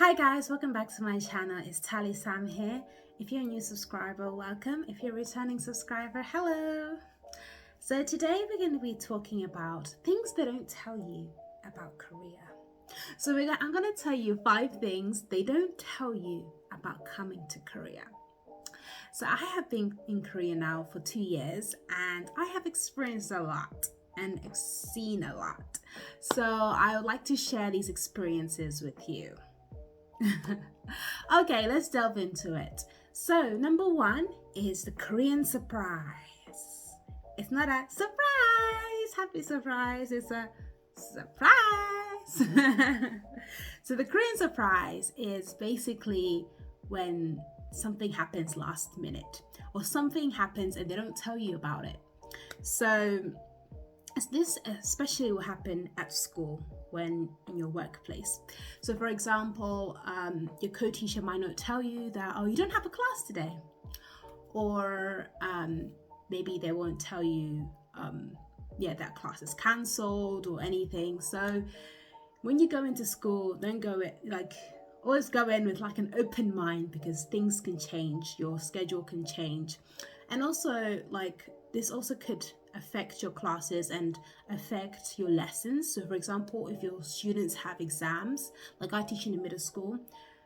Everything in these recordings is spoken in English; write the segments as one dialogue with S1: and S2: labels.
S1: Hi guys, welcome back to my channel. It's Tally Sam here. If you're a new subscriber, welcome. If you're a returning subscriber, hello. So today we're going to be talking about things they don't tell you about Korea. So I'm going to tell you 5 things they don't tell you about coming to Korea. So I have been in Korea now for 2 years and I have experienced a lot and seen a lot. So I would like to share these experiences with you. Okay, let's delve into it. So, number 1 is the Korean surprise. It's not a surprise, happy surprise, it's a surprise. So, the Korean surprise is basically when something happens last minute or something happens and they don't tell you about it. So, this especially will happen at school when in your workplace. So for example, your co-teacher might not tell you that, oh, you don't have a class today, or maybe they won't tell you that class is cancelled or anything. So when you go into school, don't go it always go in with like an open mind, because things can change, your schedule can change, and also this also could affect your classes and affect your lessons. So for example, if your students have exams, like I teach in a middle school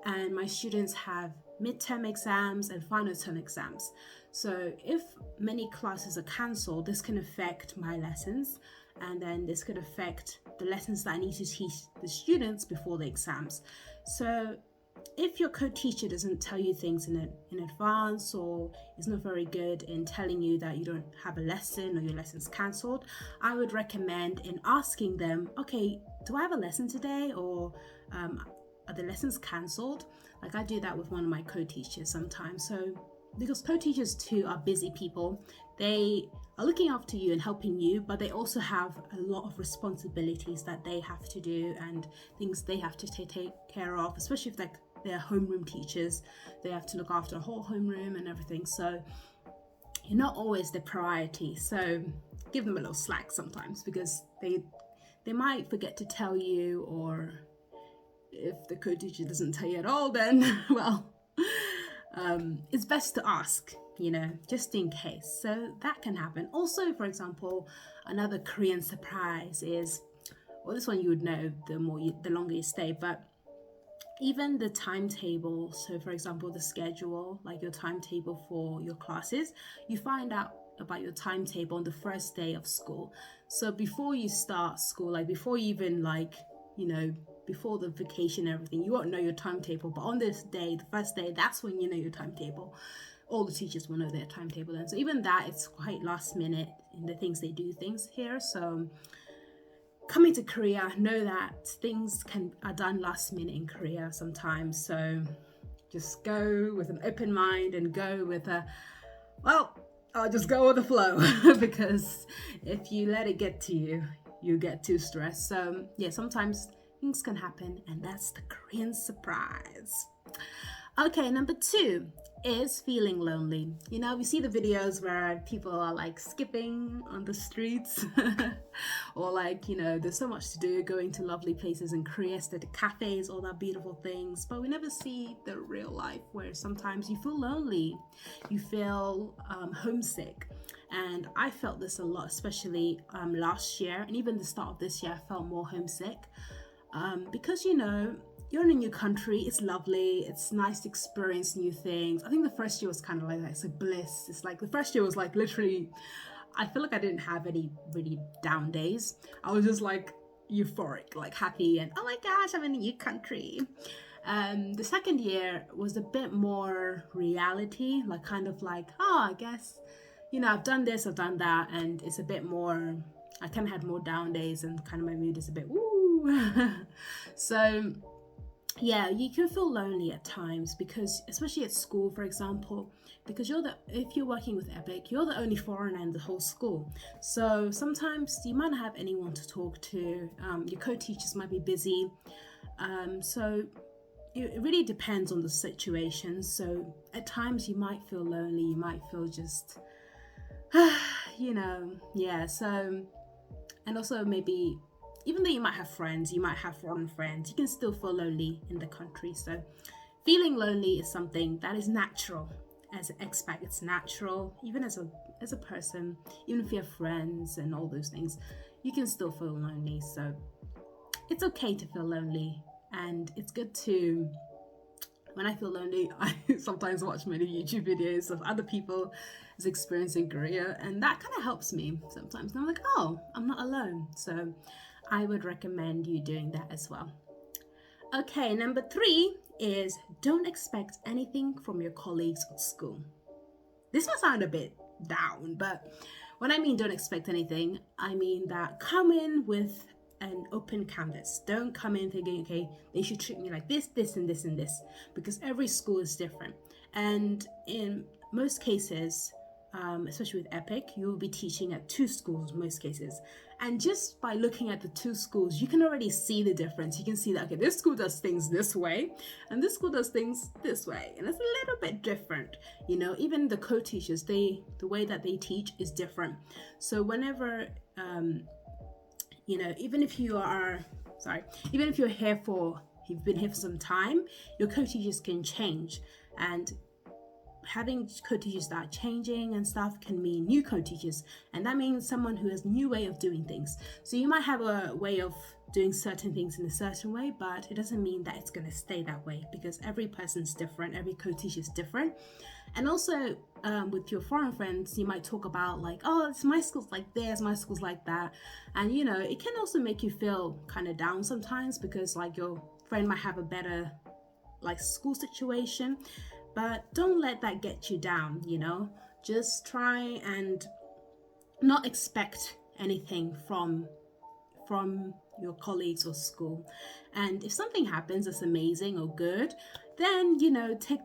S1: and my students have midterm exams and final term exams. So if many classes are cancelled, this can affect my lessons, and then this could affect the lessons that I need to teach the students before the exams. So if your co-teacher doesn't tell you things in advance, or is not very good in telling you that you don't have a lesson or your lesson's cancelled, I would recommend in asking them, okay, do I have a lesson today, or are the lessons cancelled? Like I do that with one of my co-teachers sometimes. So because co-teachers too are busy people, they are looking after you and helping you, but they also have a lot of responsibilities that they have to do and things they have to take care of, especially if they're homeroom teachers. They have to look after a whole homeroom and everything. So you're not always the priority. So give them a little slack sometimes, because they might forget to tell you, or if the co-teacher doesn't tell you at all, then well, it's best to ask, just in case. So that can happen. Also, for example, another Korean surprise is, well, this one you would know the longer you stay, but even the timetable. So for example, the schedule, like your timetable for your classes, you find out about your timetable on the first day of school. So before you start school, like before you even before the vacation and everything, you won't know your timetable, but on this day, the first day, that's when you know your timetable. All the teachers will know their timetable then. So even that, it's quite last minute in the things they do things here. So coming to Korea, know that things are done last minute in Korea sometimes. So just go with an open mind and go with I'll just go with the flow because if you let it get to you, you get too stressed. So yeah, sometimes things can happen, and that's the Korean surprise. Okay, number 2 is feeling lonely. We see the videos where people are like skipping on the streets or there's so much to do, going to lovely places in Korea, the cafes, all that beautiful things, but we never see the real life where sometimes you feel lonely, you feel homesick. And I felt this a lot, especially last year, and even the start of this year I felt more homesick because you're in a new country. It's lovely. It's nice to experience new things. I think the first year was kind of like that. It's a bliss. It's like the first year was like literally, I feel like I didn't have any really down days. I was just like euphoric, like happy, and oh my gosh, I'm in a new country. The second year was a bit more reality, like kind of like, oh, I guess, I've done this, I've done that, and it's a bit more, I kind of had more down days, and kind of my mood is a bit woo. So yeah, you can feel lonely at times, because especially at school, for example, because if you're working with EPIC, you're the only foreigner in the whole school. So sometimes you might not have anyone to talk to. Your co-teachers might be busy. So it really depends on the situation. So at times you might feel lonely. You might feel just, yeah. So, and also maybe even though you might have friends, you might have foreign friends, you can still feel lonely in the country. So feeling lonely is something that is natural. As an expat, it's natural. Even as a person, even if you have friends and all those things, you can still feel lonely. So it's okay to feel lonely, and it's good to, when I feel lonely, I sometimes watch many YouTube videos of other people experiencing Korea, and that kind of helps me sometimes. And I'm like, oh, I'm not alone. So I would recommend you doing that as well. Okay, number 3 is don't expect anything from your colleagues at school. This might sound a bit down, but when I mean don't expect anything, I mean that come in with an open canvas. Don't come in thinking, okay, they should treat me like this, this, and this, and this, because every school is different. And in most cases, especially with EPIC, you will be teaching at 2 schools most cases. And just by looking at the 2 schools, you can already see the difference. You can see that, okay, this school does things this way, and this school does things this way. And it's a little bit different. You know, even the co-teachers, the way that they teach is different. So whenever, you know, even if you've been here for some time, your co-teachers can change. And having co-teachers that are changing and stuff can mean new co-teachers, and that means someone who has a new way of doing things. So you might have a way of doing certain things in a certain way, but it doesn't mean that it's going to stay that way, because every person's different, every co-teacher is different. And also with your foreign friends, you might talk about like, oh, it's my school's like this, my school's like that, and you know, it can also make you feel kind of down sometimes, because like your friend might have a better like school situation. But don't let that get you down, you know. Just try and not expect anything from your colleagues or school. And if something happens that's amazing or good, then, you know, take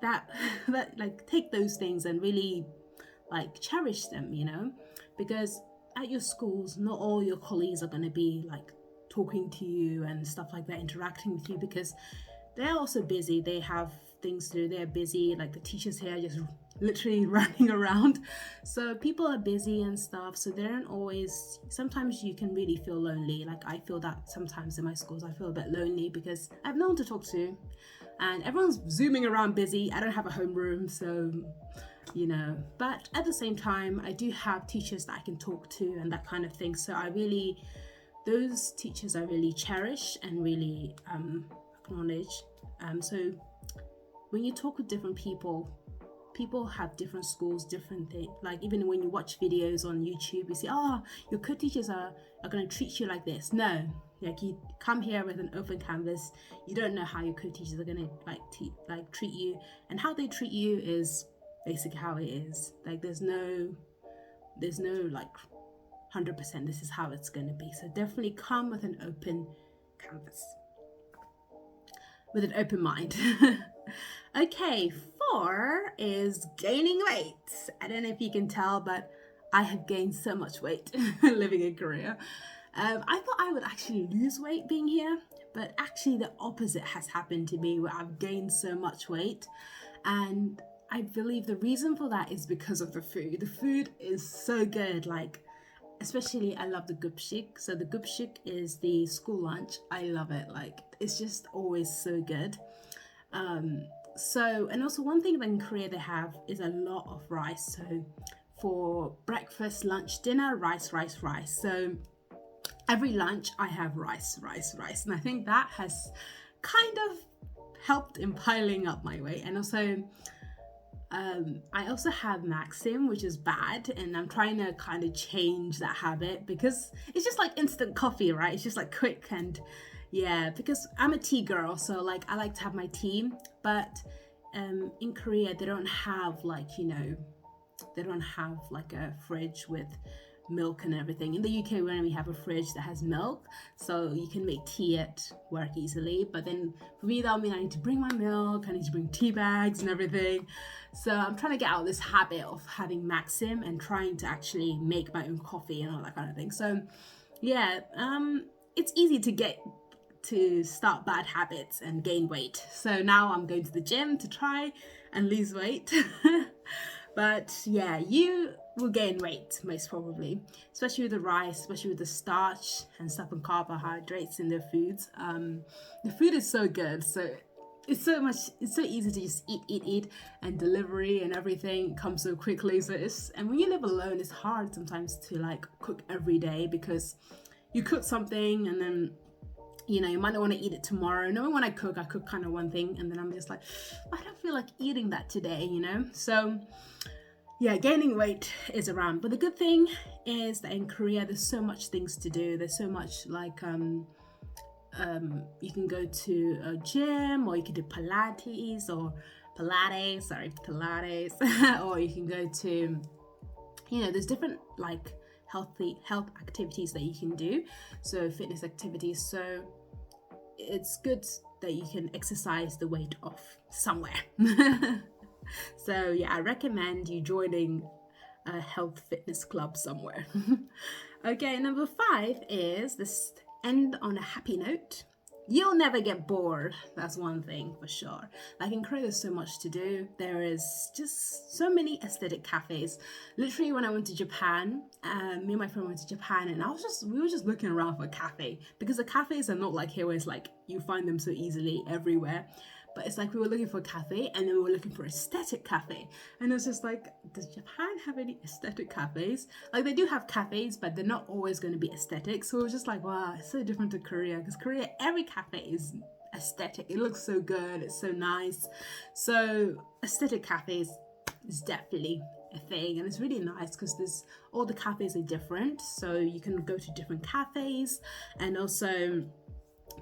S1: take those things and really like cherish them, you know. Because at your schools, not all your colleagues are going to be like talking to you and stuff like that, interacting with you, because they're also busy. They have things to do. They're busy. Like the teachers here are just literally running around. So people are busy and stuff. So they don't always, sometimes you can really feel lonely. Like I feel that sometimes in my schools, I feel a bit lonely because I have no one to talk to and everyone's zooming around busy. I don't have a homeroom, so, you know, but at the same time, I do have teachers that I can talk to and that kind of thing. So those teachers I really cherish and really acknowledge. So when you talk with different people have different schools, different things. Like even when you watch videos on YouTube, you see, oh, your co-teachers are going to treat you like this. No, like you come here with an open canvas. You don't know how your co-teachers are going to treat you, and how they treat you is basically how it is. Like there's no like 100% this is how it's going to be. So definitely come with an open canvas, with an open mind. Okay, 4 is gaining weight. I don't know if you can tell, but I have gained so much weight living in Korea. I thought I would actually lose weight being here, but actually the opposite has happened to me, where I've gained so much weight. And I believe the reason for that is because of the food. The food is so good. Like, especially I love the gupsik. So the gupsik is the school lunch. I love it. Like, it's just always so good. And also one thing that in Korea they have is a lot of rice. So for breakfast, lunch, dinner, rice. So every lunch I have rice. And I think that has kind of helped in piling up my weight. And also, I also have Maxim, which is bad, and I'm trying to kind of change that habit, because it's just like instant coffee, right? It's just like quick, and yeah, because I'm a tea girl, so like I like to have my tea, but in Korea they don't have like, you know, they don't have like a fridge with milk and everything. In the UK, when we have a fridge that has milk, so you can make tea at work easily. But then for me, that would mean I need to bring my milk, I need to bring tea bags and everything. So I'm trying to get out of this habit of having Maxim and trying to actually make my own coffee and all that kind of thing. So yeah, it's easy to start bad habits and gain weight. So now I'm going to the gym to try and lose weight. But yeah, will gain weight most probably, especially with the rice, especially with the starch and stuff and carbohydrates in their foods. The food is so good, so it's so easy to just eat, and delivery and everything comes so quickly. So and when you live alone, it's hard sometimes to like cook every day, because you cook something and then you might not want to eat it tomorrow. Knowing when I cook kind of one thing, and then I'm just like, I don't feel like eating that today, So yeah, gaining weight is around. But the good thing is that in Korea, there's so much things to do. There's so much like you can go to a gym, or you can do Pilates, or or you can go to, there's different like health activities that you can do, so fitness activities. So it's good that you can exercise the weight off somewhere. So yeah, I recommend you joining a health fitness club somewhere. Okay, number 5 is this: end on a happy note. You'll never get bored. That's one thing for sure. Like in Korea, there's so much to do. There is just so many aesthetic cafes. Literally, when I went to Japan, me and my friend went to Japan, and we were just looking around for a cafe, because the cafes are not like here, where it's like you find them so easily everywhere. But it's like we were looking for a cafe, and then we were looking for aesthetic cafe. And it was just like, does Japan have any aesthetic cafes? Like they do have cafes, but they're not always going to be aesthetic. So it was just like, wow, it's so different to Korea. Because Korea, every cafe is aesthetic. It looks so good. It's so nice. So aesthetic cafes is definitely a thing. And it's really nice because all the cafes are different. So you can go to different cafes, and also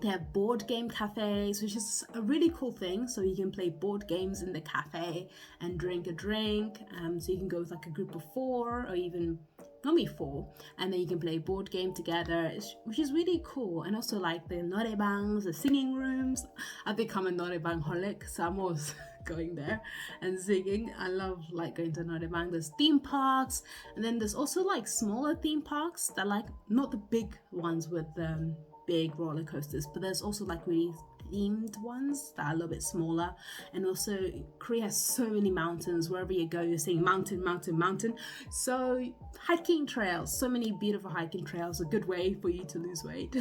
S1: they have board game cafes, which is a really cool thing. So you can play board games in the cafe and drink a drink. So you can go with like a group of 4, or even maybe 4, and then you can play a board game together, which is really cool. And also like the norebangs, the singing rooms. I've become a norebang holic, so I'm always going there and singing. I love like going to norebang. There's theme parks, and then there's also like smaller theme parks that like not the big ones with big roller coasters, but there's also like really themed ones that are a little bit smaller. And also Korea has so many mountains. Wherever you go, you're seeing mountain. So hiking trails, so many beautiful hiking trails, a good way for you to lose weight.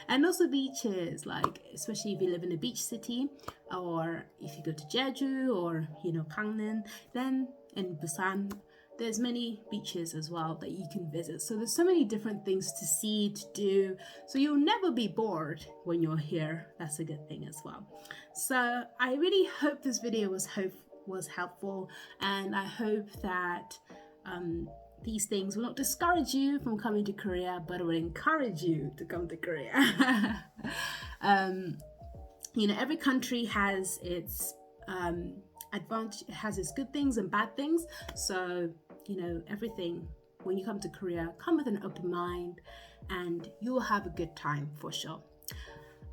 S1: And also beaches, like especially if you live in a beach city, or if you go to Jeju or Gangneung, then in Busan, there's many beaches as well that you can visit. So there's so many different things to see, to do. So you'll never be bored when you're here. That's a good thing as well. So I really hope this video was helpful, and I hope that these things will not discourage you from coming to Korea, but it will encourage you to come to Korea. Every country has its advantage, has its good things and bad things. So everything, when you come to Korea, come with an open mind, and you will have a good time for sure.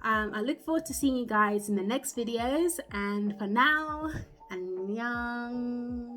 S1: I look forward to seeing you guys in the next videos, and for now, annyeong.